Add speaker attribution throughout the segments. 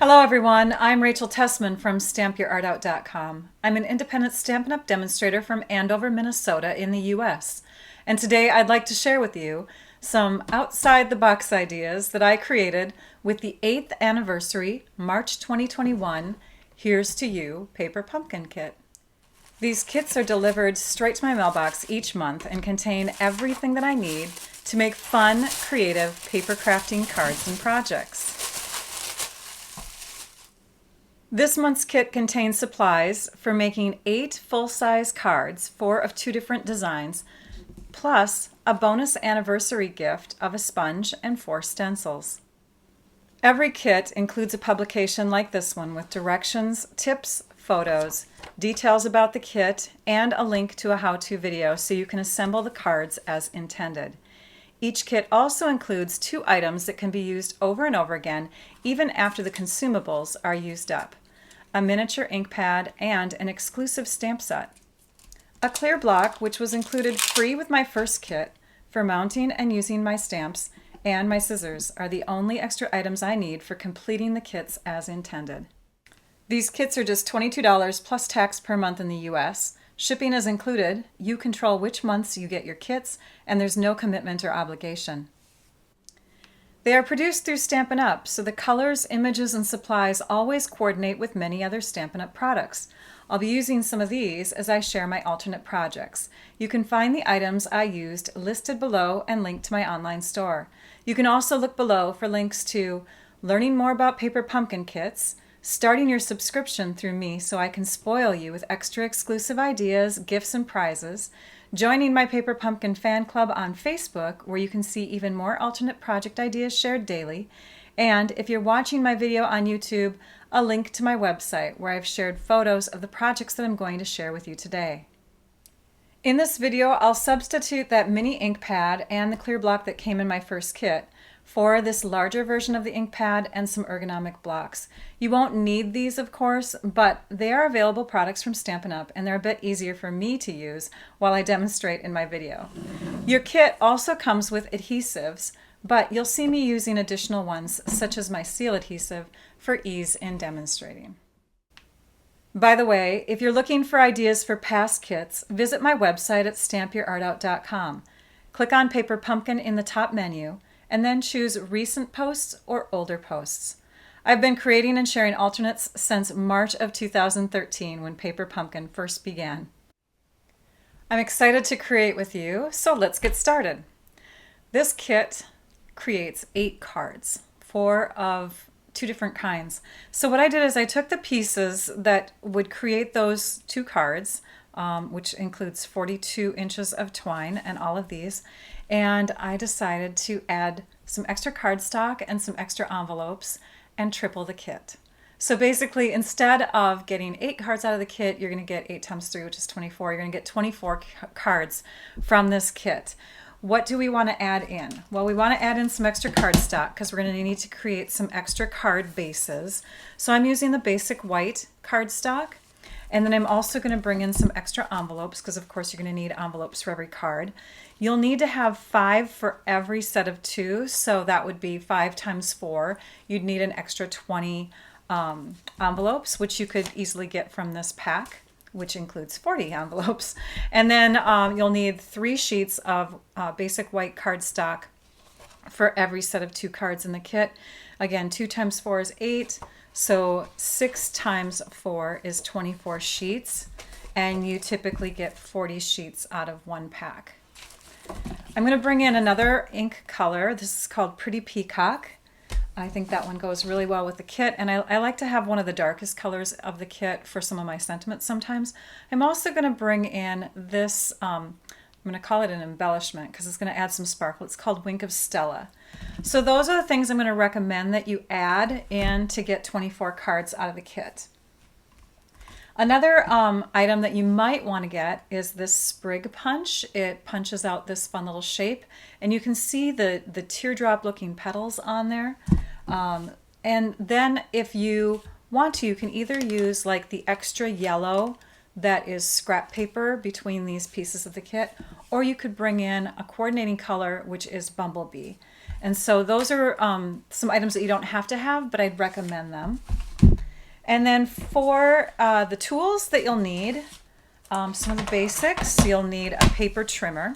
Speaker 1: Hello everyone, I'm Rachel Tessman from StampYourArtOut.com. I'm an independent Stampin' Up! Demonstrator from Andover, Minnesota in the US. And today I'd like to share with you some outside-the-box ideas that I created with the 8th anniversary, March 2021, Here's to You Paper Pumpkin Kit. These kits are delivered straight to my mailbox each month and contain everything that I need to make fun, creative paper crafting cards and projects. This month's kit contains supplies for making 8 full-size cards, 4 of 2 different designs, plus a bonus anniversary gift of a sponge and 4 stencils. Every kit includes a publication like this one with directions, tips, photos, details about the kit, and a link to a how-to video so you can assemble the cards as intended. Each kit also includes 2 items that can be used over and over again even after the consumables are used up: a miniature ink pad and an exclusive stamp set. A clear block, which was included free with my first kit for mounting and using my stamps, and my scissors are the only extra items I need for completing the kits as intended. These kits are just $22 plus tax per month in the US. Shipping is included. You control which months you get your kits, and there's no commitment or obligation. They are produced through Stampin' Up!, so the colors, images, and supplies always coordinate with many other Stampin' Up! Products. I'll be using some of these as I share my alternate projects. You can find the items I used listed below and linked to my online store. You can also look below for links to learning more about paper pumpkin kits, starting your subscription through me so I can spoil you with extra exclusive ideas, gifts, and prizes, joining my Paper Pumpkin fan club on Facebook where you can see even more alternate project ideas shared daily, and if you're watching my video on YouTube, a link to my website where I've shared photos of the projects that I'm going to share with you today. In this video, I'll substitute that mini ink pad and the clear block that came in my first kit for this larger version of the ink pad and some ergonomic blocks. You won't need these, of course, but they are available products from Stampin' Up! And they're a bit easier for me to use while I demonstrate in my video. Your kit also comes with adhesives, but you'll see me using additional ones, such as my seal adhesive, for ease in demonstrating. By the way, if you're looking for ideas for past kits, visit my website at StampYourArtOut.com. Click on Paper Pumpkin in the top menu, and then choose Recent Posts or Older Posts. I've been creating and sharing alternates since March of 2013 when Paper Pumpkin first began. I'm excited to create with you, so let's get started. This kit creates 8 cards, 4 of 2 different kinds. So what I did is I took the pieces that would create those 2 cards, which includes 42 inches of twine and all of these, and I decided to add some extra cardstock and some extra envelopes and triple the kit. So basically, instead of getting 8 cards out of the kit, you're going to get 8 times 3, which is 24. You're going to get 24 cards from this kit. What do we want to add in? Well, we want to add in some extra cardstock because we're going to need to create some extra card bases. So I'm using the basic white cardstock. And then I'm also going to bring in some extra envelopes because of course you're going to need envelopes for every card. You'll need to have 5 for every set of 2, so that would be 5 times 4. You'd need an extra 20 envelopes, which you could easily get from this pack, which includes 40 envelopes. And then you'll need 3 sheets of basic white cardstock for every set of 2 cards in the kit. Again, 2 times 4 is 8. So 6 times 4 is 24 sheets, and you typically get 40 sheets out of one pack. I'm going to bring in another ink color. This is called Pretty Peacock. I think that one goes really well with the kit, and I like to have one of the darkest colors of the kit for some of my sentiments sometimes. I'm also going to bring in this, I'm going to call it an embellishment because it's going to add some sparkle. It's called Wink of Stella. So those are the things I'm going to recommend that you add in to get 24 cards out of the kit. Another item that you might want to get is this sprig punch. It punches out this fun little shape, and you can see the teardrop looking petals on there. And then if you want to, you can either use like the extra yellow that is scrap paper between these pieces of the kit, or you could bring in a coordinating color, which is Bumblebee. And so those are some items that you don't have to have, but I'd recommend them. And then for the tools that you'll need, some of the basics, you'll need a paper trimmer.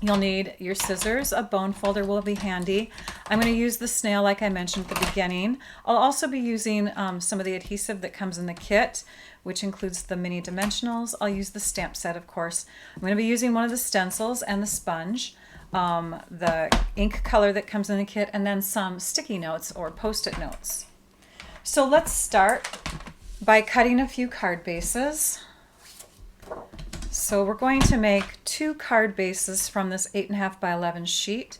Speaker 1: You'll need your scissors, a bone folder will be handy. I'm going to use the snail like I mentioned at the beginning. I'll also be using some of the adhesive that comes in the kit, which includes the mini dimensionals. I'll use the stamp set, of course. I'm going to be using one of the stencils and the sponge, the ink color that comes in the kit, and then some sticky notes or post-it notes. So let's start by cutting a few card bases. So we're going to make 2 card bases from this 8.5 by 11 sheet,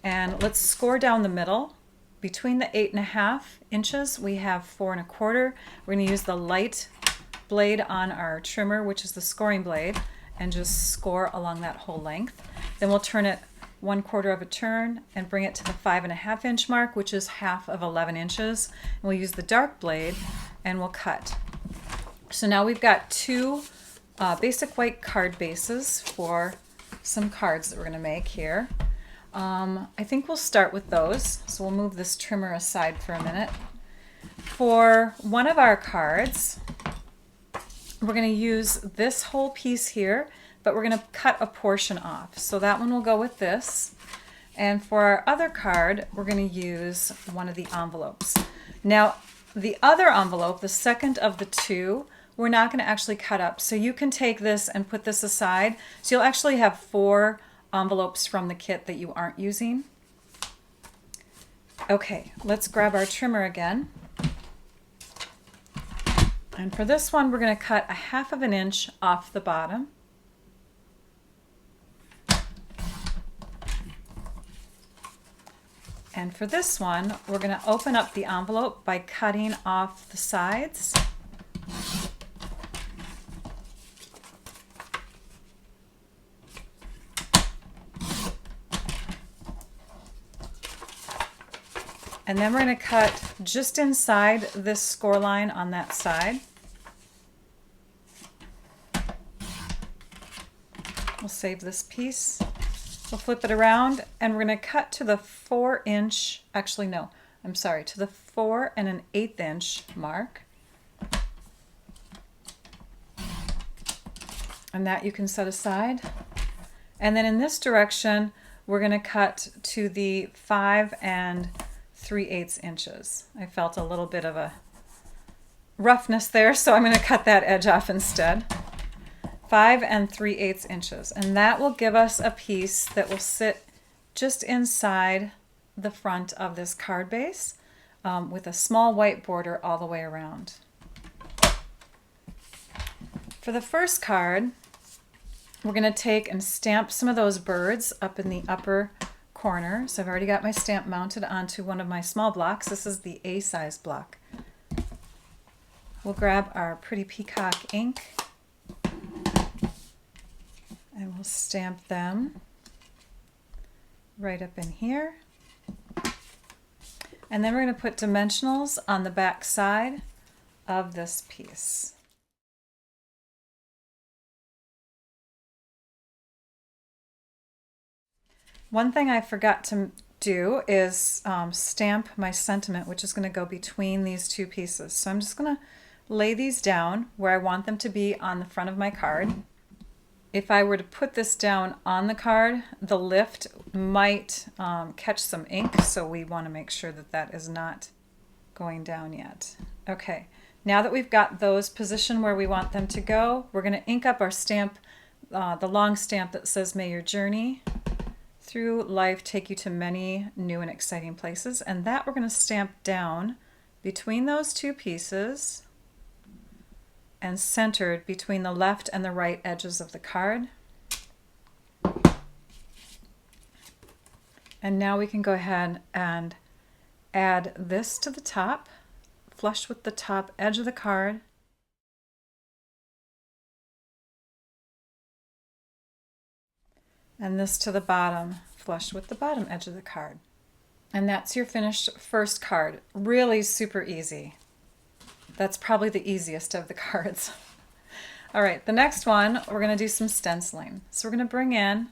Speaker 1: and let's score down the middle. Between the 8.5 inches we have 4 1/4. We're going to use the light blade on our trimmer, which is the scoring blade, and just score along that whole length. Then we'll turn it 1/4 of a turn and bring it to the 5.5 inch mark, which is half of 11 inches. And we'll use the dark blade and we'll cut. So now we've got 2 basic white card bases for some cards that we're going to make here. I think we'll start with those. So we'll move this trimmer aside for a minute. For one of our cards, we're going to use this whole piece here, but we're going to cut a portion off. So that one will go with this. And for our other card, we're going to use one of the envelopes. Now, the other envelope, the second of the 2, we're not going to actually cut up. So you can take this and put this aside. So you'll actually have 4 envelopes from the kit that you aren't using. Okay, let's grab our trimmer again. And for this one, we're going to cut 1/2 inch off the bottom. And for this one, we're going to open up the envelope by cutting off the sides. And then we're going to cut just inside this score line on that side. We'll save this piece. We'll flip it around and we're going to cut to the 4 inch, actually no, I'm sorry, to the 4 1/8 inch mark. And that you can set aside. And then in this direction, we're going to cut to the 5 3/8 inches. I felt a little bit of a roughness there, so I'm going to cut that edge off instead. 5 3/8 inches, and that will give us a piece that will sit just inside the front of this card base with a small white border all the way around. For the first card, we're going to take and stamp some of those birds up in the upper corner. So I've already got my stamp mounted onto one of my small blocks. This is the A size block. We'll grab our pretty peacock ink and we'll stamp them right up in here. And then we're going to put dimensionals on the back side of this piece. One thing I forgot to do is stamp my sentiment, which is going to go between these 2 pieces. So I'm just going to lay these down where I want them to be on the front of my card. If I were to put this down on the card, the lift might catch some ink, so we want to make sure that that is not going down yet. Okay, now that we've got those positioned where we want them to go, we're going to ink up our stamp, the long stamp that says, "May your journey through life take you to many new and exciting places," and that we're going to stamp down between those 2 pieces and centered between the left and the right edges of the card. And now we can go ahead and add this to the top, flush with the top edge of the card. And this to the bottom, flush with the bottom edge of the card. And that's your finished first card. Really super easy. That's probably the easiest of the cards. All right, the next one, we're going to do some stenciling. So we're going to bring in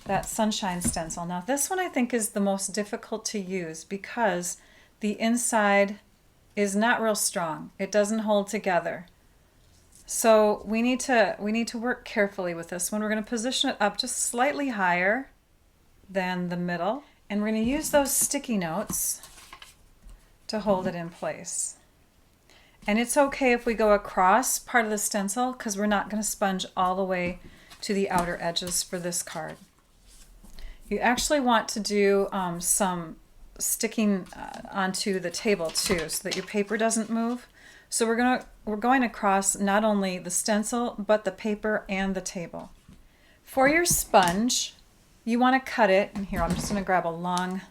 Speaker 1: that sunshine stencil. Now this one I think is the most difficult to use because the inside is not real strong. It doesn't hold together. So we need to work carefully with this one. We're going to position it up just slightly higher than the middle, and we're going to use those sticky notes to hold it in place. And it's okay if we go across part of the stencil because we're not going to sponge all the way to the outer edges for this card. You actually want to do some sticking onto the table too so that your paper doesn't move. So we're going across not only the stencil but the paper and the table. For your sponge, you want to cut it, and here I'm just going to grab a long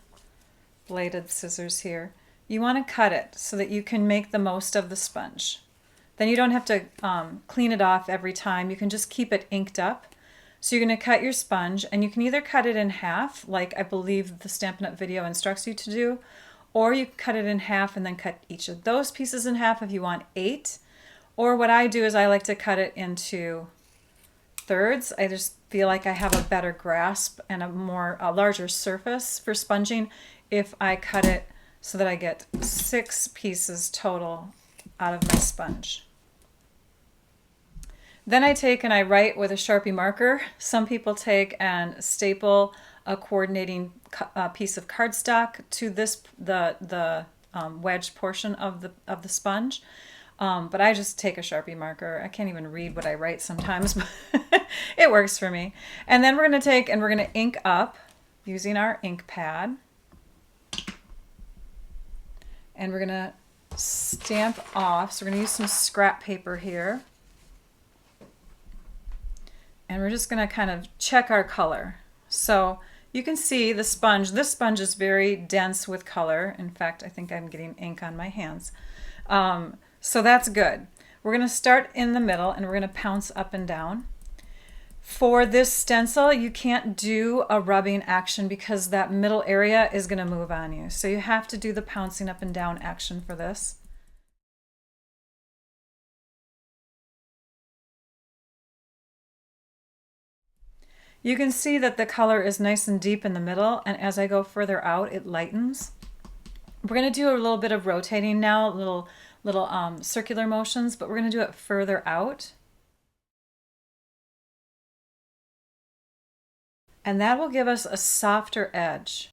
Speaker 1: bladed scissors here. You want to cut it so that you can make the most of the sponge. Then you don't have to clean it off every time. You can just keep it inked up. So you're going to cut your sponge, and you can either cut it in half, like I believe the Stampin' Up! Video instructs you to do, or you can cut it in half and then cut each of those pieces in half if you want 8. Or what I do is I like to cut it into thirds. I just feel like I have a better grasp and a larger surface for sponging if I cut it so that I get 6 pieces total out of my sponge. Then I take and I write with a Sharpie marker. Some people take and staple a coordinating piece of cardstock to the wedged portion of the sponge. But I just take a Sharpie marker. I can't even read what I write sometimes, but it works for me. And then we're going to take and we're going to ink up using our ink pad. And we're going to stamp off. So we're going to use some scrap paper here. And we're just going to kind of check our color. So you can see the sponge. This sponge is very dense with color. In fact, I think I'm getting ink on my hands. So that's good. We're going to start in the middle and we're going to pounce up and down. For this stencil, you can't do a rubbing action because that middle area is going to move on you. So you have to do the pouncing up and down action for this. You can see that the color is nice and deep in the middle, and as I go further out, it lightens. We're going to do a little bit of rotating now, little circular motions, but we're going to do it further out. And that will give us a softer edge.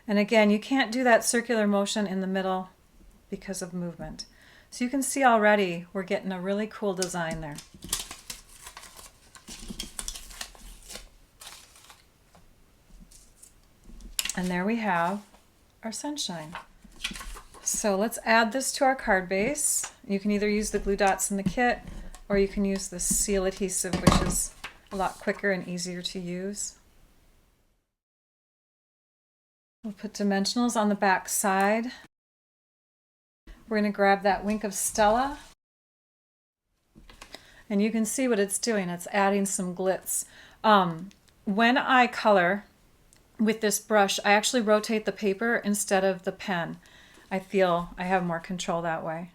Speaker 1: And again, you can't do that circular motion in the middle because of movement. So you can see already we're getting a really cool design there. And there we have our sunshine. So let's add this to our card base. You can either use the glue dots in the kit or you can use the seal adhesive, which is a lot quicker and easier to use. We'll put dimensionals on the back side. We're going to grab that wink of Stella. And you can see what it's doing. It's adding some glitz. When I color with this brush, I actually rotate the paper instead of the pen. I feel I have more control that way.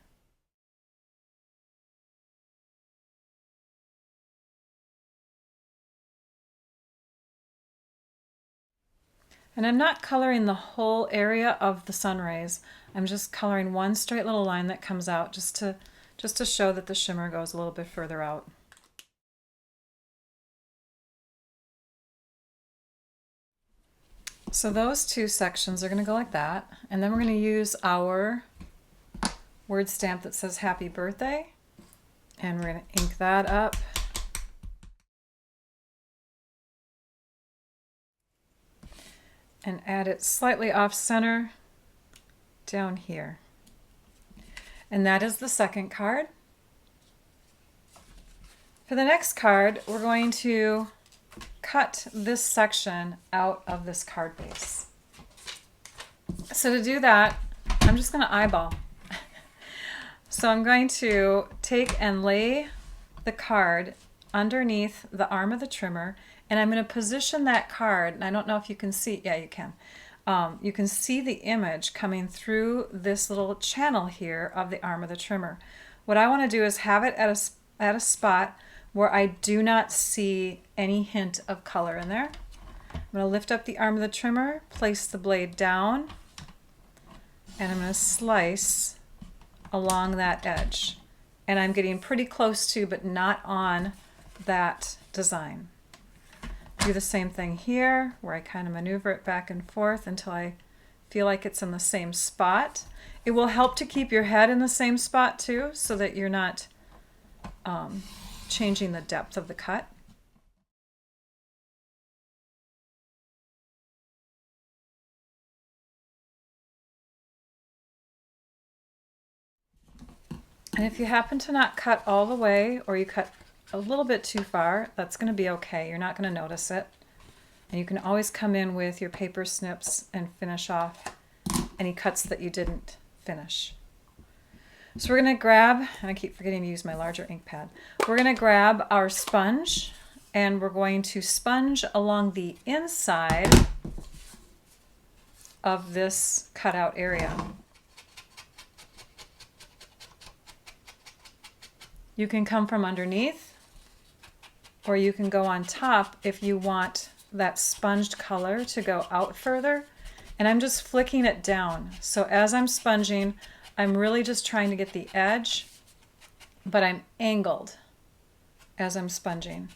Speaker 1: And I'm not coloring the whole area of the sun rays. I'm just coloring one straight little line that comes out just to show that the shimmer goes a little bit further out. So those two sections are going to go like that. And then we're going to use our word stamp that says Happy Birthday. And we're going to ink that up. And add it slightly off center down here. And that is the second card. For the next card, we're going to cut this section out of this card base. So to do that, I'm just going to eyeball. So I'm going to take and lay the card underneath the arm of the trimmer, and I'm going to position that card, and I don't know if you can see, yeah, you can. You can see the image coming through this little channel here of the arm of the trimmer. What I want to do is have it at a spot where I do not see any hint of color in there. I'm going to lift up the arm of the trimmer, place the blade down, and I'm going to slice along that edge. And I'm getting pretty close to, but not on that design. Do the same thing here, where I kind of maneuver it back and forth until I feel like it's in the same spot. It will help to keep your head in the same spot too, so that you're not changing the depth of the cut. And if you happen to not cut all the way, or you cut a little bit too far, that's going to be okay. You're not going to notice it. And you can always come in with your paper snips and finish off any cuts that you didn't finish. So we're going to grab, and I keep forgetting to use my larger ink pad. We're going to grab our sponge, and we're going to sponge along the inside of this cutout area. You can come from underneath, or you can go on top if you want that sponged color to go out further. And I'm just flicking it down. So as I'm sponging, I'm really just trying to get the edge, but I'm angled as I'm sponging.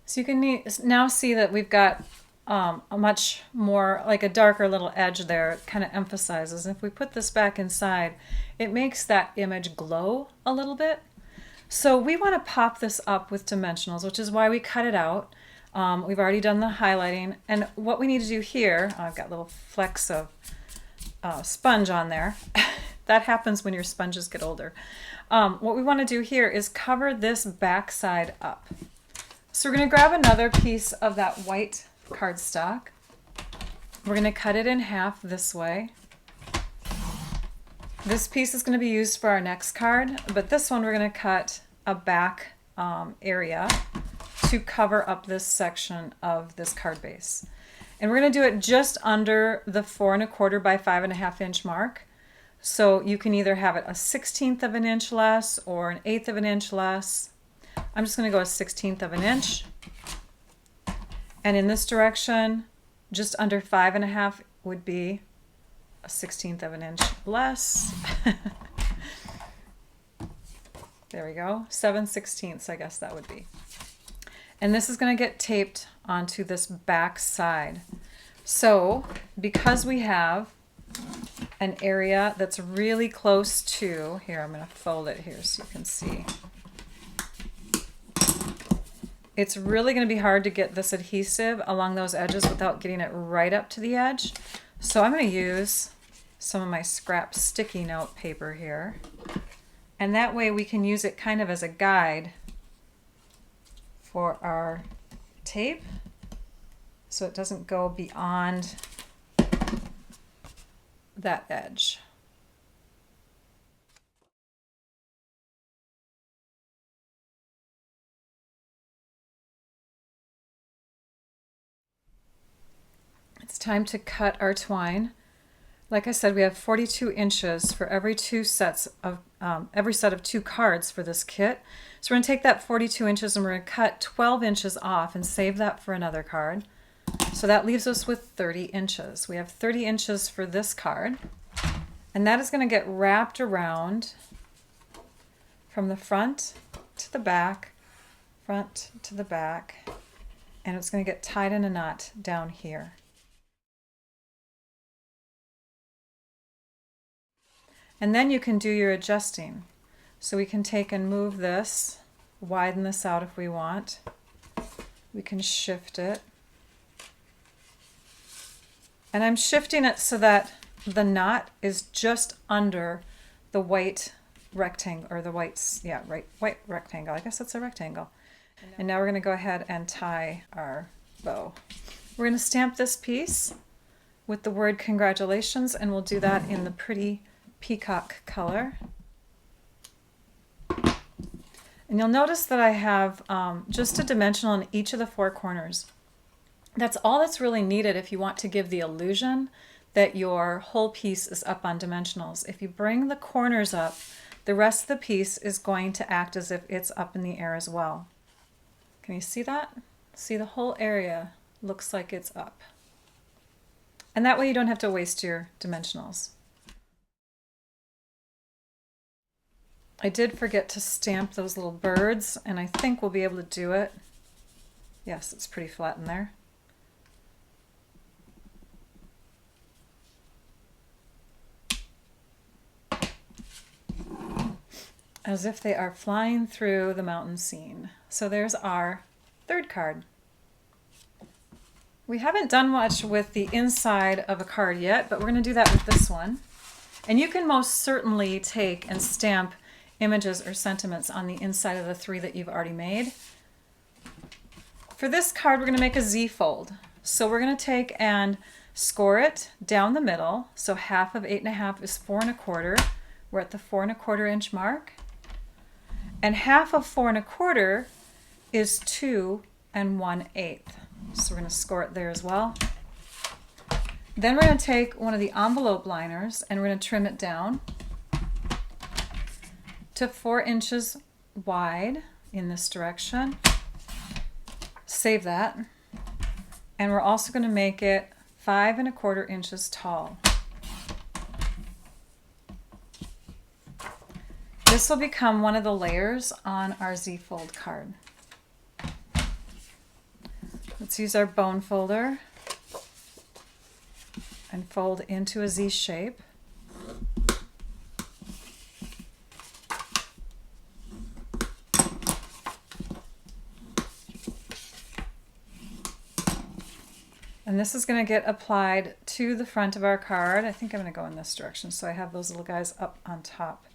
Speaker 1: So you can now see that we've got a much more, like a darker little edge there. It kind of emphasizes. If we put this back inside, it makes that image glow a little bit. So we want to pop this up with dimensionals, which is why we cut it out. We've already done the highlighting, and what we need to do here, I've got little flecks of sponge on there. That happens when your sponges get older. What we want to do here is cover this back side up. So we're going to grab another piece of that white cardstock. We're going to cut it in half this way. This piece is going to be used for our next card, but this one we're going to cut a back area to cover up this section of this card base. And we're going to do it just under the 4 1/4 by 5 1/2 inch mark. So you can either have it a 1/16 of an inch less or an 1/8 of an inch less. I'm just going to go a 1/16 of an inch. And in this direction, just under 5 1/2 would be a 1/16 of an inch less. There we go. 7/16, I guess that would be. And this is going to get taped onto this back side. So because we have an area that's really close to, here I'm going to fold it here so you can see. It's really going to be hard to get this adhesive along those edges without getting it right up to the edge. So I'm going to use some of my scrap sticky note paper here. And that way we can use it kind of as a guide for our tape, so it doesn't go beyond that edge. It's time to cut our twine. Like I said, we have 42 inches for every every set of 2 cards for this kit. So we're going to take that 42 inches and we're going to cut 12 inches off and save that for another card. So that leaves us with 30 inches. We have 30 inches for this card, and that is going to get wrapped around from the front to the back, front to the back, and it's going to get tied in a knot down here. And then you can do your adjusting. So we can take and move this, widen this out if we want. We can shift it. And I'm shifting it so that the knot is just under the white rectangle, or the white rectangle. I guess it's a rectangle. And now we're going to go ahead and tie our bow. We're going to stamp this piece with the word congratulations, and we'll do that in the pretty peacock color. And you'll notice that I have just a dimensional in each of the 4 corners. That's all that's really needed if you want to give the illusion that your whole piece is up on dimensionals. If you bring the corners up, the rest of the piece is going to act as if it's up in the air as well. Can you see that? See, the whole area looks like it's up. And that way you don't have to waste your dimensionals. I did forget to stamp those little birds, and I think we'll be able to do it. Yes, it's pretty flat in there. As if they are flying through the mountain scene. So there's our third card. We haven't done much with the inside of a card yet, but we're going to do that with this one. And you can most certainly take and stamp images or sentiments on the inside of the 3 that you've already made. For this card, we're going to make a Z fold. So we're going to take and score it down the middle. So half of 8.5 is 4 1/4. We're at the 4 1/4 inch mark. And half of 4 1/4 is 2 1/8. So we're going to score it there as well. Then we're going to take one of the envelope liners and we're going to trim it down to 4 inches wide in this direction. Save that. And we're also going to make it 5 1/4 inches tall. This will become one of the layers on our Z fold card. Let's use our bone folder and fold into a Z shape. And this is going to get applied to the front of our card. I think I'm going to go in this direction so I have those little guys up on top.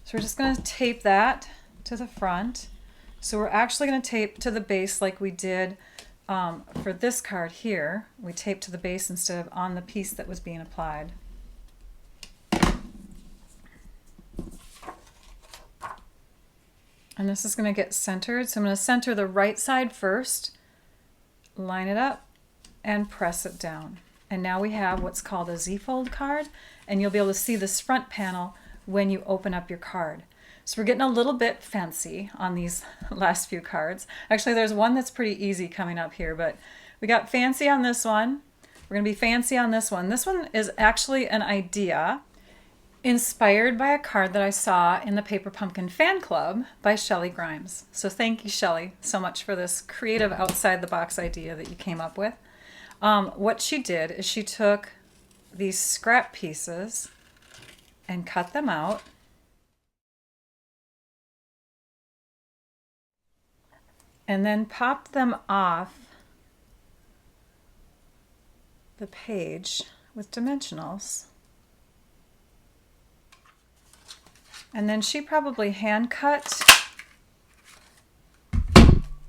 Speaker 1: So we're just going to tape that to the front. So we're actually going to tape to the base like we did for this card here. We taped to the base instead of on the piece that was being applied. And this is going to get centered. So I'm going to center the right side first, line it up, and press it down. And now we have what's called a Z-fold card, and you'll be able to see this front panel when you open up your card. So we're getting a little bit fancy on these last few cards. Actually, there's one that's pretty easy coming up here, but we got fancy on this one. We're going to be fancy on this one. This one is actually an idea inspired by a card that I saw in the Paper Pumpkin Fan Club by Shelley Grimes. So thank you, Shelley, so much for this creative outside-the-box idea that you came up with. What she did is she took these scrap pieces and cut them out. And then popped them off the page with dimensionals. And then she probably hand cut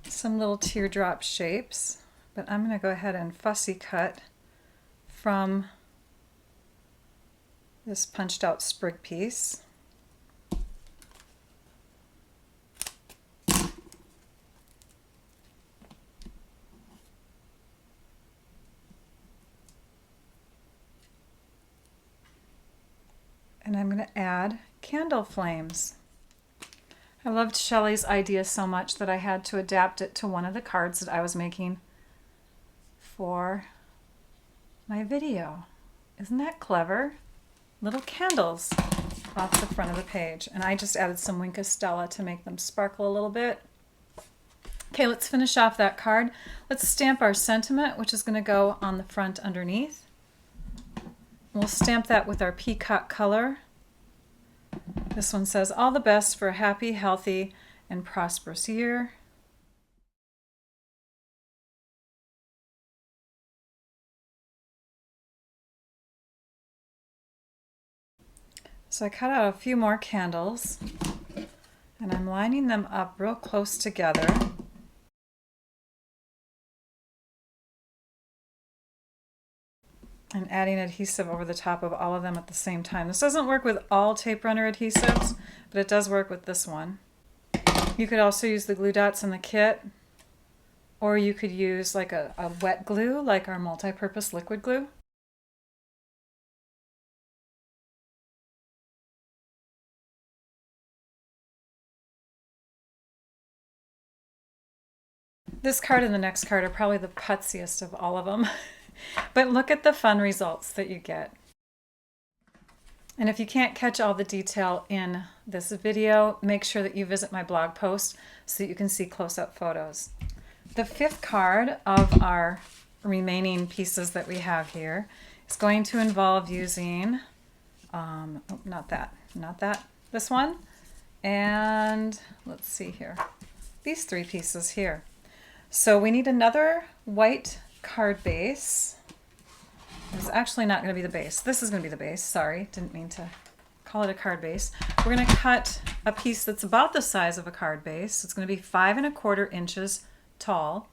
Speaker 1: some little teardrop shapes, but I'm going to go ahead and fussy cut from this punched out sprig piece. And I'm going to add candle flames. I loved Shelley's idea so much that I had to adapt it to one of the cards that I was making for my video. Isn't that clever? Little candles off the front of the page. And I just added some Wink of Stella to make them sparkle a little bit. Okay, let's finish off that card. Let's stamp our sentiment, which is going to go on the front underneath. We'll stamp that with our peacock color. This one says, all the best for a happy, healthy, and prosperous year. So I cut out a few more candles, and I'm lining them up real close together. And adding adhesive over the top of all of them at the same time. This doesn't work with all tape runner adhesives, but it does work with this one. You could also use the glue dots in the kit, or you could use like a wet glue, like our multi-purpose liquid glue. This card and the next card are probably the putziest of all of them. But look at the fun results that you get. And if you can't catch all the detail in this video, make sure that you visit my blog post so that you can see close-up photos. The fifth card of our remaining pieces that we have here is going to involve using, this one, and let's see here, these three pieces here. So we need another white card base. It's actually not going to be the base. This is going to be the base. Sorry, didn't mean to call it a card base. We're going to cut a piece that's about the size of a card base. It's going to be 5 1/4 inches tall.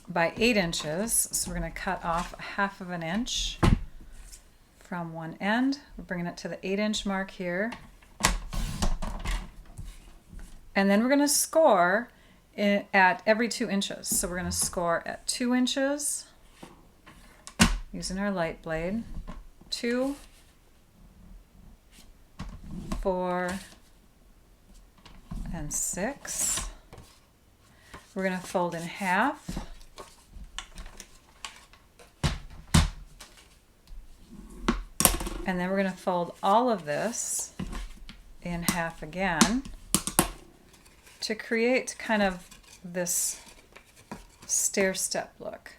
Speaker 1: By 8 inches. So we're going to cut off 1/2 inch from one end. We're bringing it to the 8-inch mark here. And then we're going to score at every 2 inches. So we're going to score at 2 inches using our light blade, 2, 4, and 6. We're going to fold in half. And then we're going to fold all of this in half again to create kind of this stair step look.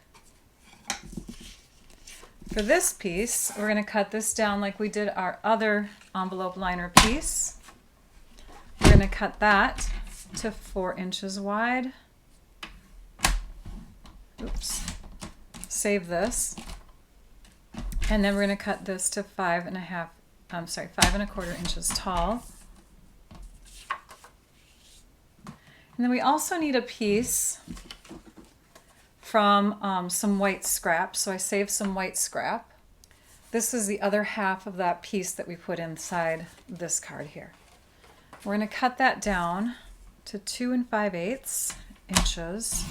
Speaker 1: For this piece, we're going to cut this down like we did our other envelope liner piece. We're going to cut that to 4 inches wide. Oops. Save this. And then we're going to cut this to 5 1/4 inches tall. And then we also need a piece from some white scrap. So I saved some white scrap. This is the other half of that piece that we put inside this card here. We're going to cut that down to 2 5/8 inches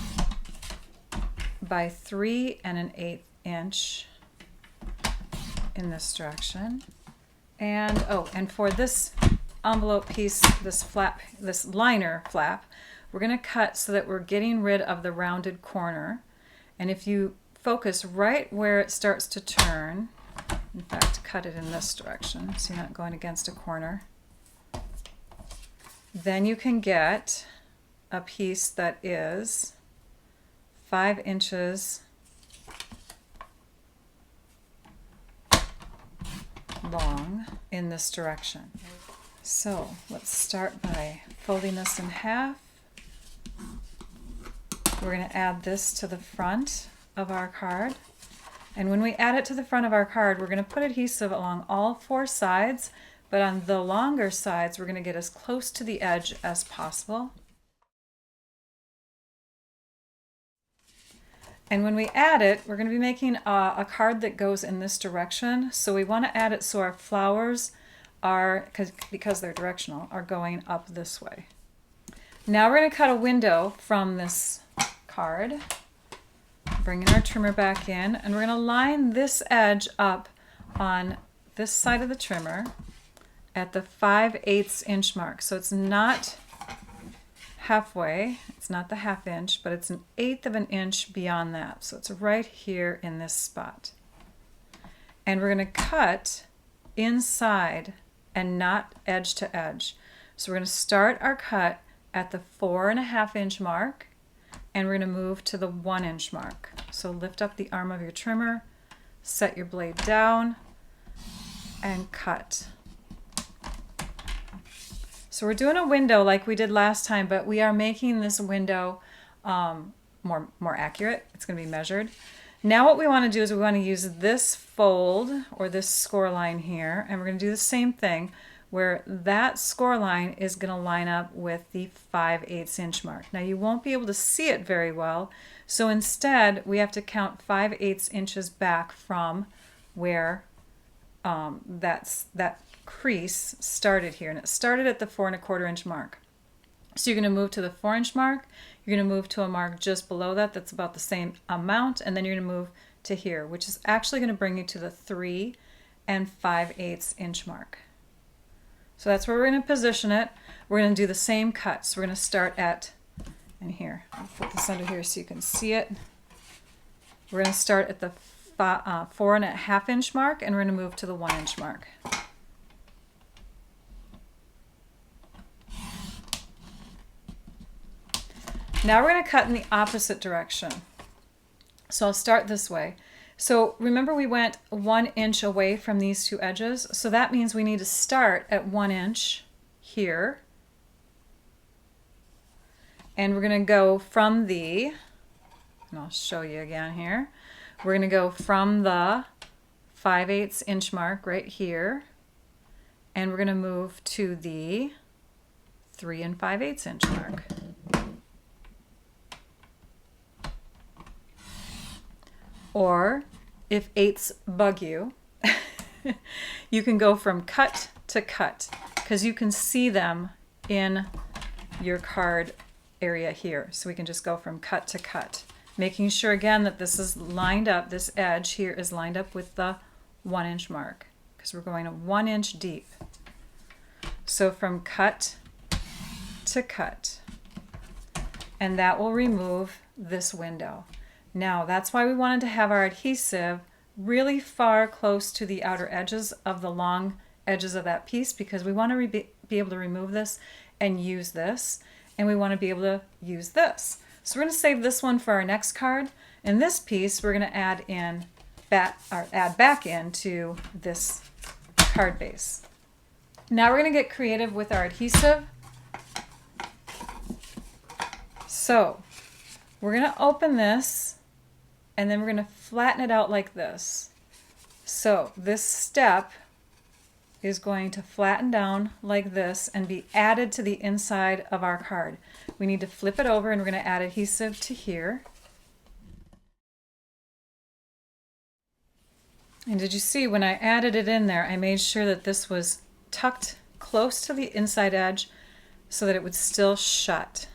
Speaker 1: by 3 1/8 inch in this direction. And for this envelope piece, this liner flap, we're going to cut so that we're getting rid of the rounded corner. And if you focus right where it starts to turn, in fact, cut it in this direction so you're not going against a corner, then you can get a piece that is 5 inches long in this direction. So let's start by folding this in half. We're going to add this to the front of our card. And when we add it to the front of our card, we're going to put adhesive along all 4 sides, but on the longer sides, we're going to get as close to the edge as possible. And when we add it, we're going to be making a card that goes in this direction. So we want to add it so our flowers are, because they're directional, are going up this way. Now we're going to cut a window from this card, bringing our trimmer back in, and we're going to line this edge up on this side of the trimmer at the 5/8 inch mark. So it's not halfway, it's not the 1/2 inch, but it's 1/8 inch beyond that. So it's right here in this spot. And we're going to cut inside and not edge to edge. So we're going to start our cut at the 4 1/2 inch mark, and we're going to move to the 1 inch mark. So lift up the arm of your trimmer, set your blade down, and cut. So we're doing a window like we did last time, but we are making this window more accurate. It's going to be measured. Now what we want to do is we want to use this fold or this score line here, and we're going to do the same thing where that score line is going to line up with the 5/8 inch mark. Now you won't be able to see it very well, so instead we have to count 5/8 inches back from where that crease started here, and it started at the 4 1/4 inch mark. So you're going to move to the 4 inch mark, you're going to move to a mark just below that that's about the same amount, and then you're going to move to here, which is actually going to bring you to the 3 5/8 inch mark. So that's where we're going to position it. We're going to do the same cut. So we're going to start at, and here, I'll put this under here so you can see it. We're going to start at the 4.5 inch mark, and we're going to move to the 1 inch mark. Now we're going to cut in the opposite direction. So I'll start this way. So remember we went 1 inch away from these two edges. So that means we need to start at 1 inch here. And we're going to go from the, and I'll show you again here. We're going to go from the 5/8 inch mark right here. And we're going to move to the 3 5/8 inch mark. Or if eighths bug you, you can go from cut to cut because you can see them in your card area here. So we can just go from cut to cut, making sure again that this is lined up, this edge here is lined up with the 1 inch mark because we're going 1 inch deep. So from cut to cut, and that will remove this window. Now that's why we wanted to have our adhesive really far close to the outer edges of the long edges of that piece because we want to be able to remove this and use this, and we want to be able to use this. So we're going to save this one for our next card, and this piece we're going to add back into this card base. Now we're going to get creative with our adhesive. So we're going to open this, and then we're going to flatten it out like this. So this step is going to flatten down like this and be added to the inside of our card. We need to flip it over, and we're going to add adhesive to here. And did you see when I added it in there, I made sure that this was tucked close to the inside edge so that it would still shut.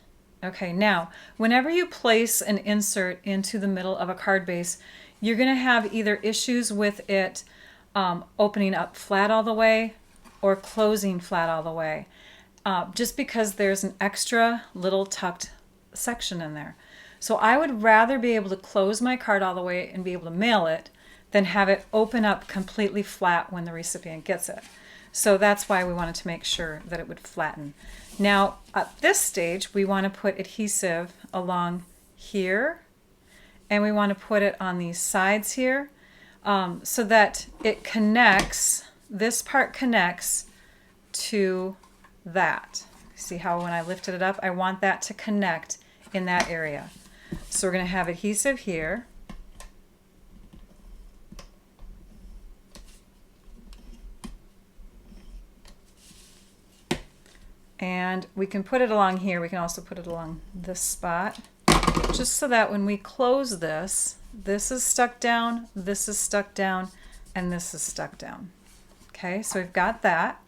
Speaker 1: Okay, now, whenever you place an insert into the middle of a card base, you're going to have either issues with it opening up flat all the way or closing flat all the way, just because there's an extra little tucked section in there. So I would rather be able to close my card all the way and be able to mail it than have it open up completely flat when the recipient gets it. So that's why we wanted to make sure that it would flatten. Now, at this stage, we want to put adhesive along here, and we want to put it on these sides here so that it connects, this part connects to that. See how when I lifted it up, I want that to connect in that area. So we're going to have adhesive here. And we can put it along here. We can also put it along this spot, just so that when we close this, this is stuck down, this is stuck down, and this is stuck down. Okay, so we've got that.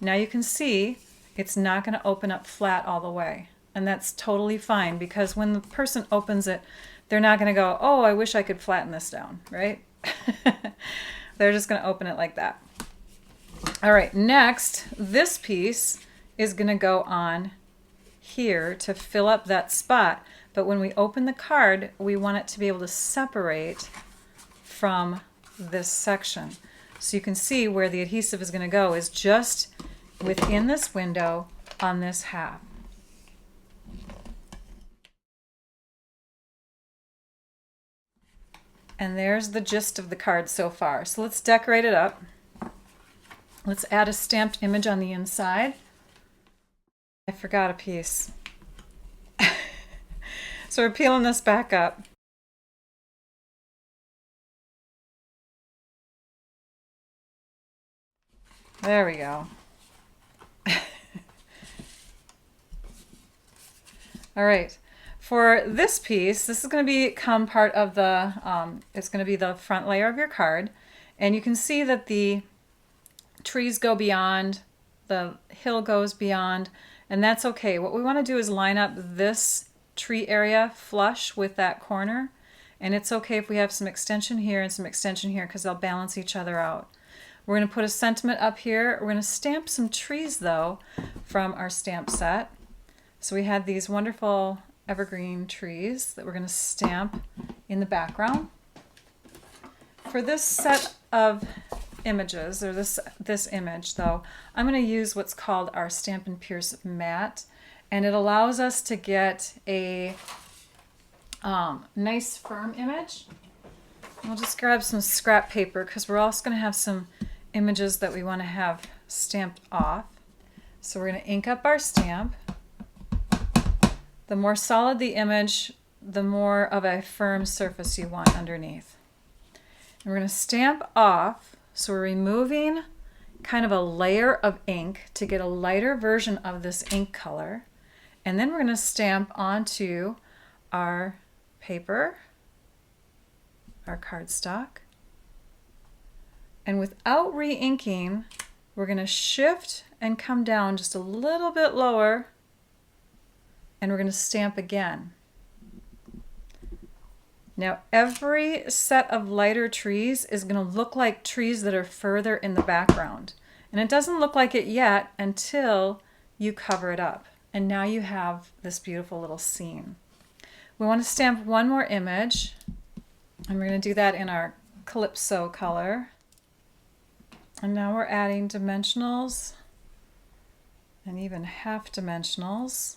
Speaker 1: Now you can see it's not going to open up flat all the way. And that's totally fine because when the person opens it, they're not going to go, oh, I wish I could flatten this down, right? They're just going to open it like that. All right, next, this piece is going to go on here to fill up that spot. But when we open the card, we want it to be able to separate from this section. So you can see where the adhesive is going to go is just within this window on this half. And there's the gist of the card so far. So let's decorate it up. Let's add a stamped image on the inside. I forgot a piece. So we're peeling this back up. There we go. All right. For this piece, this is going to become part of the, it's going to be the front layer of your card. And you can see that the trees go beyond, the hill goes beyond, and that's okay. What we want to do is line up this tree area flush with that corner. And it's okay if we have some extension here and some extension here because they'll balance each other out. We're going to put a sentiment up here. We're going to stamp some trees though from our stamp set. So we had these wonderful evergreen trees that we're going to stamp in the background. For this set of images, or this image though, I'm going to use what's called our Stampin' Pierce mat, and it allows us to get a nice firm image. We'll just grab some scrap paper because we're also going to have some images that we want to have stamped off. So we're going to ink up our stamp. The more solid the image, the more of a firm surface you want underneath. And we're going to stamp off, so we're removing kind of a layer of ink to get a lighter version of this ink color. And then we're going to stamp onto our paper, our cardstock. And without re-inking, we're going to shift and come down just a little bit lower, and we're going to stamp again. Now every set of lighter trees is going to look like trees that are further in the background. And it doesn't look like it yet until you cover it up. And now you have this beautiful little scene. We want to stamp one more image, and we're going to do that in our Calypso color. And now we're adding dimensionals and even half dimensionals.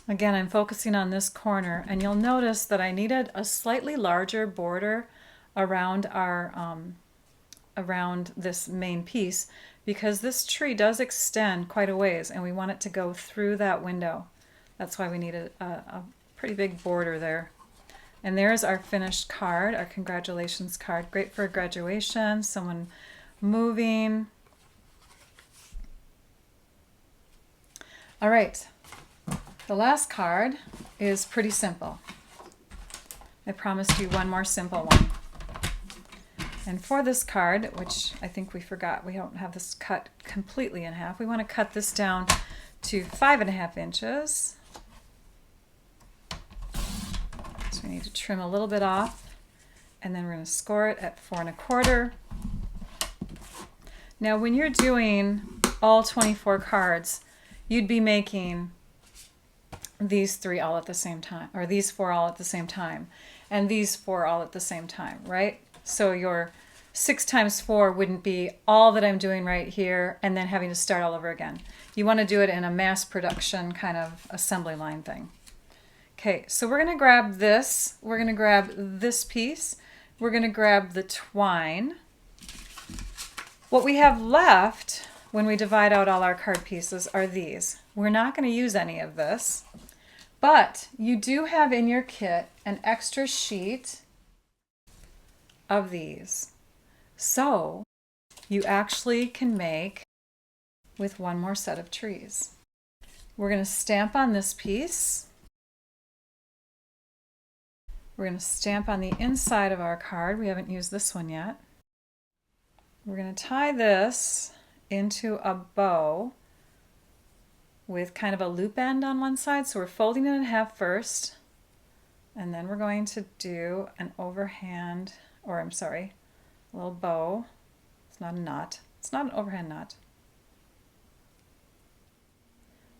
Speaker 1: Again, I'm focusing on this corner, and you'll notice that I needed a slightly larger border around our around this main piece, because this tree does extend quite a ways and we want it to go through that window. That's why we needed a pretty big border there. And there's our finished card, our congratulations card. Great for a graduation, someone moving. All right. The last card is pretty simple. I promised you one more simple one. And for this card, which I think we forgot, we don't have this cut completely in half. We want to cut this down to 5.5 inches. So we need to trim a little bit off, and then we're going to score it at 4.25. Now when you're doing all 24 cards, you'd be making these 3 all at the same time, or these 4 all at the same time, and these 4 all at the same time, right? So your 6 times 4 wouldn't be all that I'm doing right here and then having to start all over again. You want to do it in a mass production kind of assembly line thing. Okay, so we're going to grab this. We're going to grab this piece. We're going to grab the twine. What we have left when we divide out all our card pieces are these. We're not going to use any of this, but you do have in your kit an extra sheet of these. So you actually can make with one more set of trees. We're going to stamp on this piece. We're going to stamp on the inside of our card. We haven't used this one yet. We're going to tie this into a bow with kind of a loop end on one side. So we're folding it in half first, and then we're going to do an overhand, or I'm sorry, a little bow. It's not a knot. It's not an overhand knot.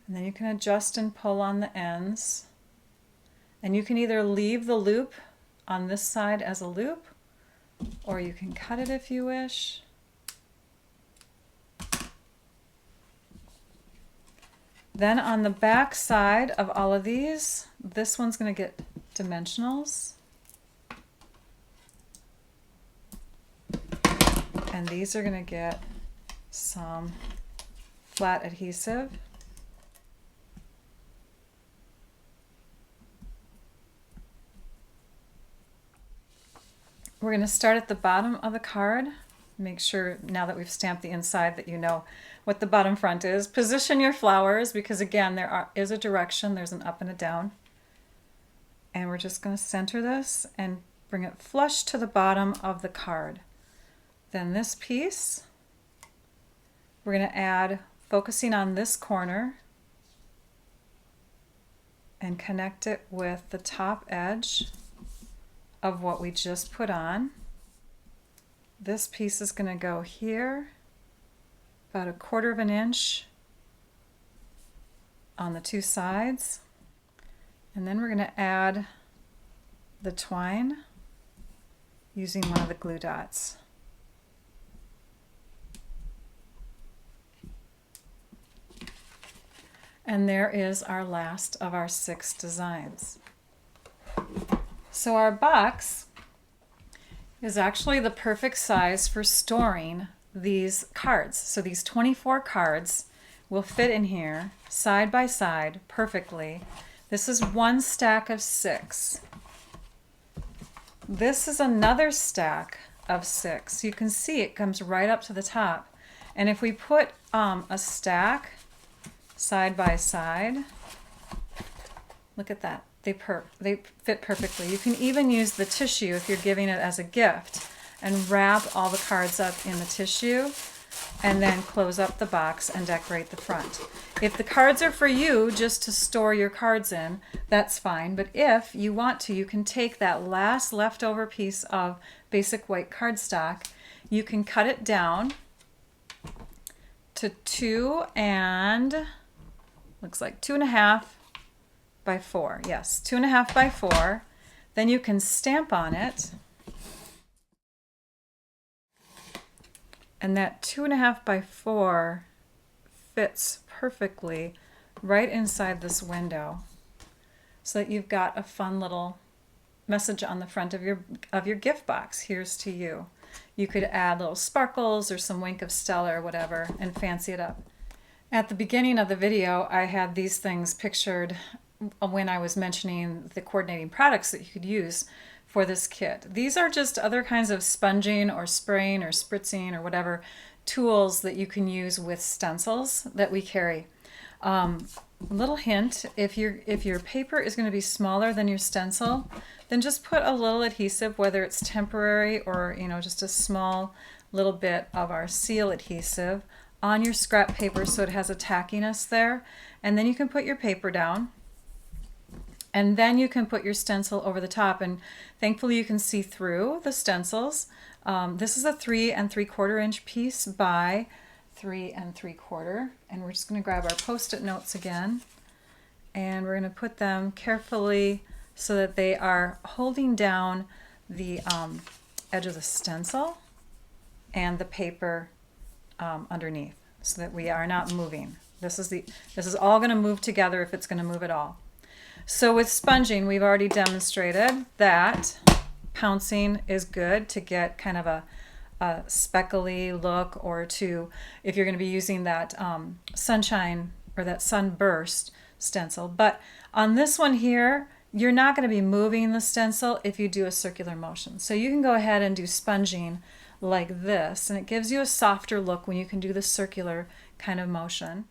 Speaker 1: And then you can adjust and pull on the ends. And you can either leave the loop on this side as a loop, or you can cut it if you wish. Then on the back side of all of these, this one's going to get dimensionals. And these are going to get some flat adhesive. We're going to start at the bottom of the card. Make sure now that we've stamped the inside that you know what the bottom front is. Position your flowers, because again there is a direction, there's an up and a down. And we're just going to center this and bring it flush to the bottom of the card. Then this piece, we're going to add, focusing on this corner, and connect it with the top edge of what we just put on. This piece is going to go here, about 1/4 of an inch on the two sides. And then we're going to add the twine using one of the glue dots. And there is our last of our 6 designs. So our box is actually the perfect size for storing these cards. So these 24 cards will fit in here side by side perfectly. This is one stack of 6. This is another stack of 6. You can see it comes right up to the top. And if we put a stack side by side, look at that. They fit perfectly. You can even use the tissue if you're giving it as a gift and wrap all the cards up in the tissue and then close up the box and decorate the front. If the cards are for you just to store your cards in, that's fine. But if you want to, you can take that last leftover piece of basic white cardstock, you can cut it down to 2 and looks like 2.5 by 4. Yes, 2.5 by 4. Then you can stamp on it. And that 2.5 by 4 fits perfectly right inside this window, so that you've got a fun little message on the front of your gift box. Here's to you. You could add little sparkles or some wink of Stella or whatever and fancy it up. At the beginning of the video, I had these things pictured when I was mentioning the coordinating products that you could use for this kit. These are just other kinds of sponging or spraying or spritzing or whatever tools that you can use with stencils that we carry. Little hint, if your paper is going to be smaller than your stencil, then just put a little adhesive, whether it's temporary or just a small little bit of our seal adhesive on your scrap paper so it has a tackiness there, and then you can put your paper down. And then you can put your stencil over the top, and thankfully you can see through the stencils. This is a 3 3/4 inch piece by 3 3/4, and we're just going to grab our Post-it notes again, and we're going to put them carefully so that they are holding down the edge of the stencil and the paper underneath, so that we are not moving. This is all going to move together if it's going to move at all. So with sponging, we've already demonstrated that pouncing is good to get kind of a speckly look, or to, if you're going to be using that sunshine or that sunburst stencil. But on this one here, you're not going to be moving the stencil if you do a circular motion. So you can go ahead and do sponging like this, and it gives you a softer look when you can do the circular kind of motion.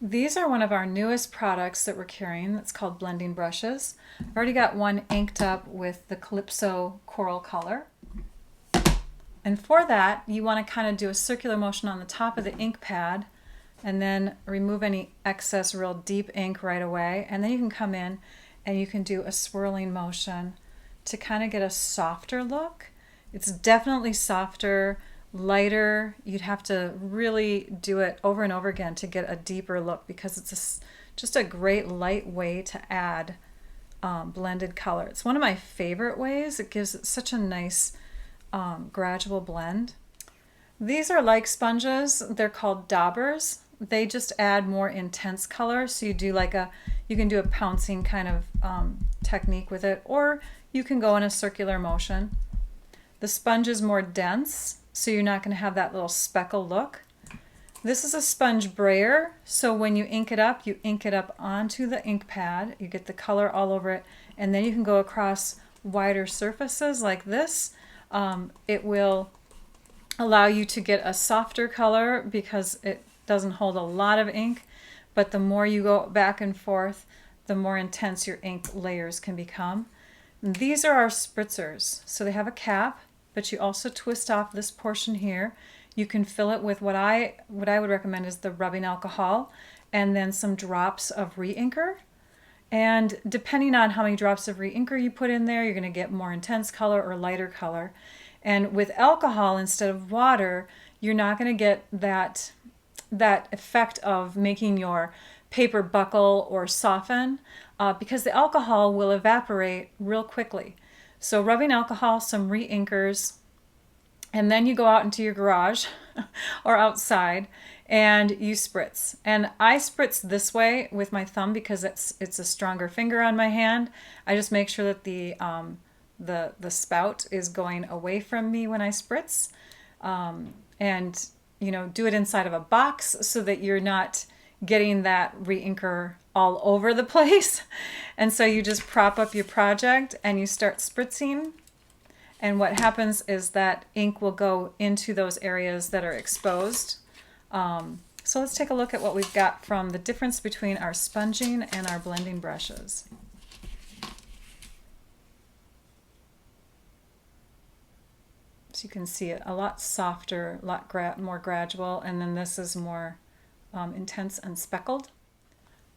Speaker 1: These are one of our newest products that we're carrying. It's called blending brushes. I've already got one inked up with the Calypso coral color. And for that, you want to kind of do a circular motion on the top of the ink pad and then remove any excess real deep ink right away. And then you can come in and you can do a swirling motion to kind of get a softer look. It's definitely softer, lighter. You'd have to really do it over and over again to get a deeper look, because it's just a great light way to add blended color. It's one of my favorite ways. It gives it such a nice gradual blend. These are like sponges. They're called daubers. They just add more intense color. So you can do a pouncing kind of technique with it, or you can go in a circular motion. The sponge is more dense, so you're not going to have that little speckle look. This is a sponge brayer, so when you ink it up onto the ink pad. You get the color all over it, and then you can go across wider surfaces like this. It will allow you to get a softer color because it doesn't hold a lot of ink, but the more you go back and forth, the more intense your ink layers can become. And these are our spritzers. So they have a cap, but you also twist off this portion here. You can fill it with what I would recommend is the rubbing alcohol and then some drops of re-inker. And depending on how many drops of re-inker you put in there, you're going to get more intense color or lighter color. And with alcohol instead of water, you're not going to get that effect of making your paper buckle or soften because the alcohol will evaporate real quickly. So rubbing alcohol, some re-inkers, and then you go out into your garage or outside and you spritz. And I spritz this way with my thumb because it's a stronger finger on my hand. I just make sure that the spout is going away from me when I spritz. And you know, do it inside of a box so that you're not getting that re-inker all over the place. And so you just prop up your project and you start spritzing. And what happens is that ink will go into those areas that are exposed. So let's take a look at what we've got from the difference between our sponging and our blending brushes. So you can see it a lot softer, a lot more gradual, and then this is more intense and speckled.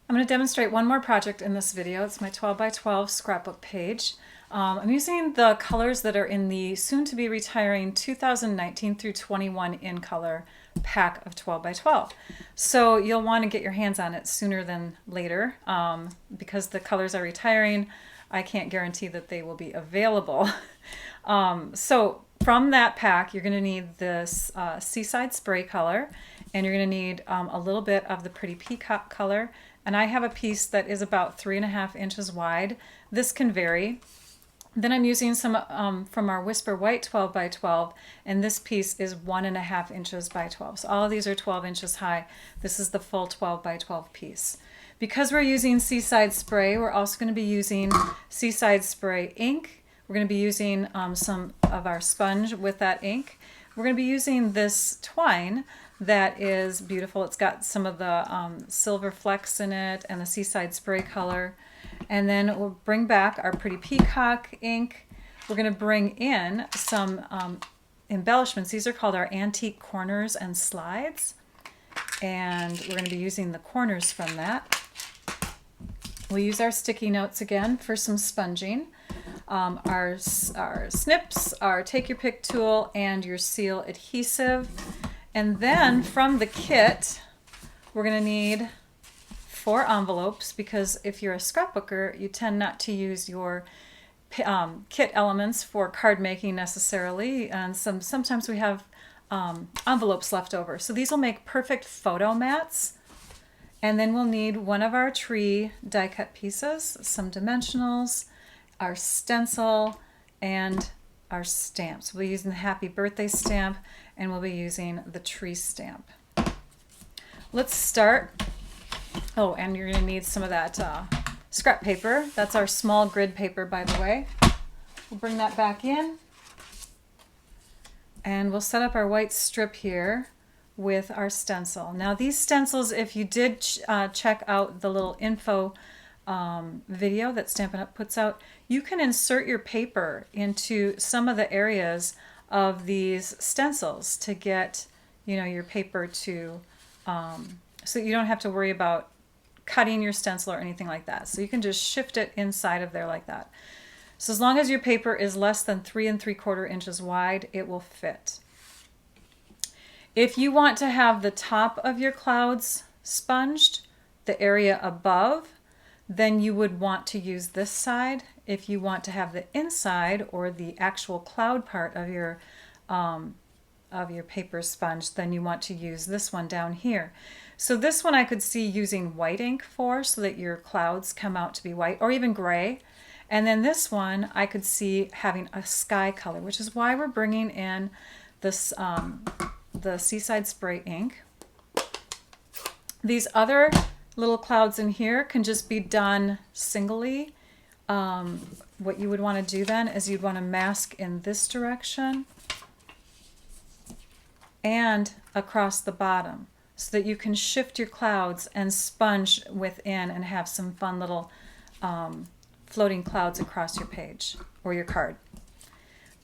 Speaker 1: I'm going to demonstrate one more project in this video. It's my 12 by 12 scrapbook page. I'm using the colors that are in the soon-to-be retiring 2019 through 21 in color pack of 12 by 12. So you'll want to get your hands on it sooner than later because the colors are retiring. I can't guarantee that they will be available. So from that pack, you're going to need this Seaside Spray color, and you're going to need a little bit of the Pretty Peacock color. And I have a piece that is about 3.5 inches wide. This can vary. Then I'm using some from our Whisper White 12 by 12, and this piece is 1.5 inches by 12. So all of these are 12 inches high. This is the full 12 by 12 piece. Because we're using Seaside Spray, we're also going to be using Seaside Spray ink. We're going to be using some of our sponge with that ink. We're going to be using this twine that is beautiful. It's got some of the silver flecks in it and the Seaside Spray color. And then we'll bring back our Pretty Peacock ink. We're going to bring in some embellishments. These are called our antique corners and slides. And we're going to be using the corners from that. We'll use our sticky notes again for some sponging. Our snips, our take your pick tool, and your seal adhesive. And then from the kit, we're going to need 4 envelopes, because if you're a scrapbooker, you tend not to use your kit elements for card making necessarily, and sometimes we have envelopes left over. So these will make perfect photo mats. And then we'll need one of our tree die cut pieces, some dimensionals, our stencil, and our stamps. We'll be using the Happy Birthday stamp, and we'll be using the tree stamp. Let's start. Oh, and you're going to need some of that scrap paper. That's our small grid paper, by the way. We'll bring that back in. And we'll set up our white strip here with our stencil. Now these stencils, if you did check out the little info video that Stampin' Up! Puts out, you can insert your paper into some of the areas of these stencils to get, you know, your paper to, so you don't have to worry about cutting your stencil or anything like that. So you can just shift it inside of there like that. So as long as your paper is less than 3 3/4 inches wide, it will fit. If you want to have the top of your clouds sponged, the area above, then you would want to use this side. If you want to have the inside or the actual cloud part of your paper sponged, then you want to use this one down here. So this one I could see using white ink for, so that your clouds come out to be white, or even gray. And then this one I could see having a sky color, which is why we're bringing in this the Seaside Spray ink. These other little clouds in here can just be done singly. What you would want to do then is you'd want to mask in this direction and across the bottom, so that you can shift your clouds and sponge within and have some fun little floating clouds across your page or your card.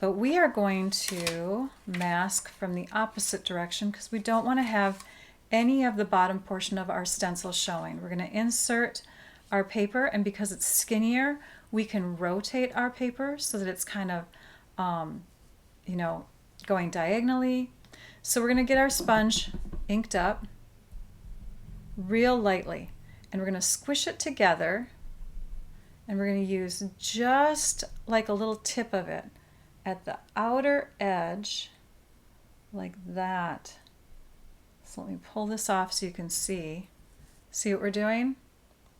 Speaker 1: But we are going to mask from the opposite direction because we don't want to have any of the bottom portion of our stencil showing. We're going to insert our paper, and because it's skinnier, we can rotate our paper so that it's kind of, you know, going diagonally. So we're going to get our sponge inked up real lightly, and we're going to squish it together, and we're going to use just like a little tip of it at the outer edge, like that. So let me pull this off so you can see. See what we're doing?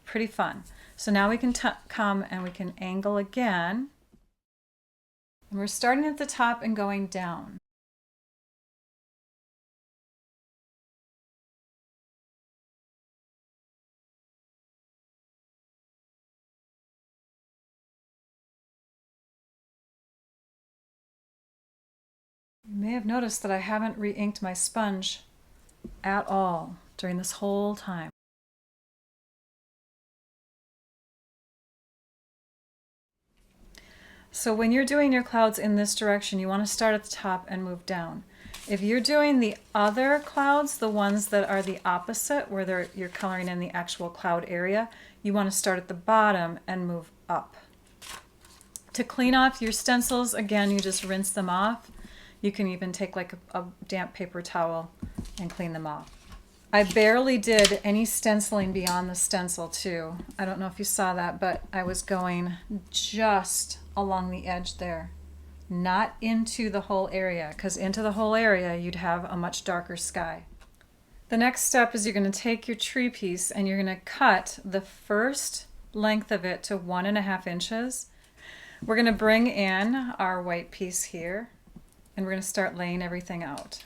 Speaker 1: Pretty fun. So now we can come and we can angle again. And we're starting at the top and going down. You may have noticed that I haven't re-inked my sponge at all during this whole time. So when you're doing your clouds in this direction, you want to start at the top and move down. If you're doing the other clouds, the ones that are the opposite, where you're coloring in the actual cloud area, you want to start at the bottom and move up. To clean off your stencils, again, you just rinse them off. You can even take like a damp paper towel and clean them off. I barely did any stenciling beyond the stencil too. I don't know if you saw that, but I was going just along the edge there, not into the whole area, because into the whole area you'd have a much darker sky. The next step is you're going to take your tree piece and you're going to cut the first length of it to 1.5 inches. We're going to bring in our white piece here, and we're going to start laying everything out.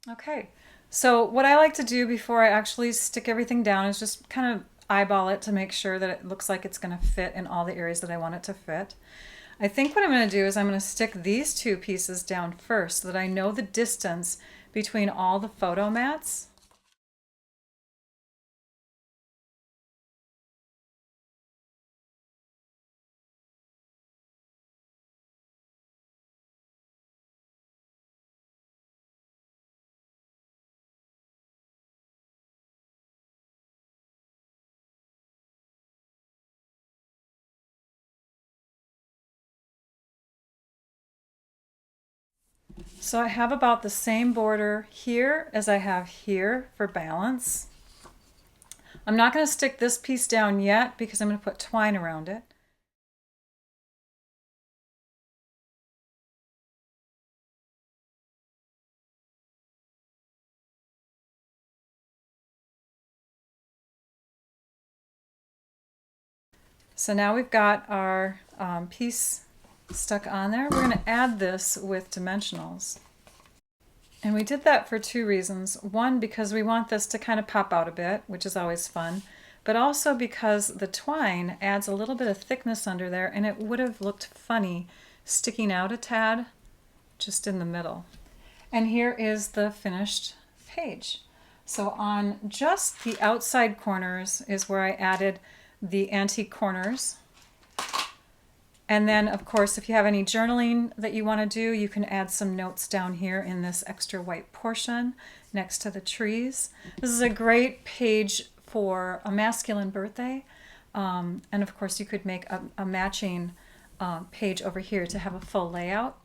Speaker 1: Okay, so what I like to do before I actually stick everything down is just kind of eyeball it to make sure that it looks like it's going to fit in all the areas that I want it to fit. I think what I'm going to do is I'm going to stick these two pieces down first so that I know the distance between all the photo mats. So I have about the same border here as I have here for balance. I'm not going to stick this piece down yet because I'm going to put twine around it. So now we've got our piece stuck on there. We're going to add this with dimensionals. And we did that for two reasons. One, because we want this to kind of pop out a bit, which is always fun, but also because the twine adds a little bit of thickness under there, and it would have looked funny sticking out a tad just in the middle. And here is the finished page. So on just the outside corners is where I added the antique corners. And then, of course, if you have any journaling that you want to do, you can add some notes down here in this extra white portion next to the trees. This is a great page for a masculine birthday. And of course, you could make a matching page over here to have a full layout.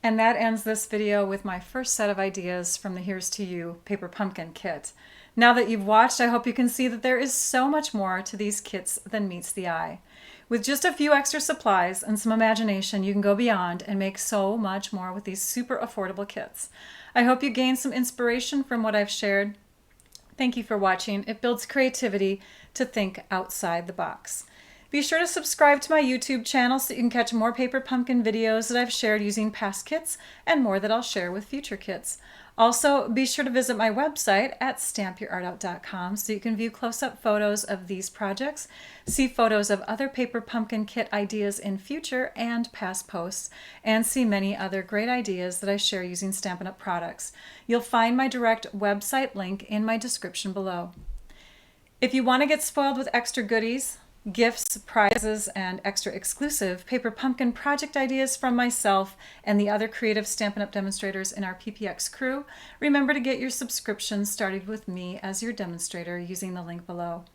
Speaker 1: And that ends this video with my first set of ideas from the Here's to You Paper Pumpkin kit. Now that you've watched, I hope you can see that there is so much more to these kits than meets the eye. With just a few extra supplies and some imagination, you can go beyond and make so much more with these super affordable kits. I hope you gained some inspiration from what I've shared. Thank you for watching. It builds creativity to think outside the box. Be sure to subscribe to my YouTube channel so you can catch more Paper Pumpkin videos that I've shared using past kits and more that I'll share with future kits. Also, be sure to visit my website at stampyourartout.com so you can view close-up photos of these projects, see photos of other Paper Pumpkin kit ideas in future and past posts, and see many other great ideas that I share using Stampin' Up! Products. You'll find my direct website link in my description below. If you want to get spoiled with extra goodies, gifts, prizes, and extra exclusive paper pumpkin project ideas from myself and the other creative Stampin' Up! Demonstrators in our PPX crew, remember to get your subscription started with me as your demonstrator using the link below.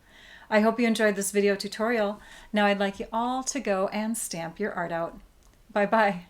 Speaker 1: I hope you enjoyed this video tutorial. Now I'd like you all to go and stamp your art out. Bye-bye.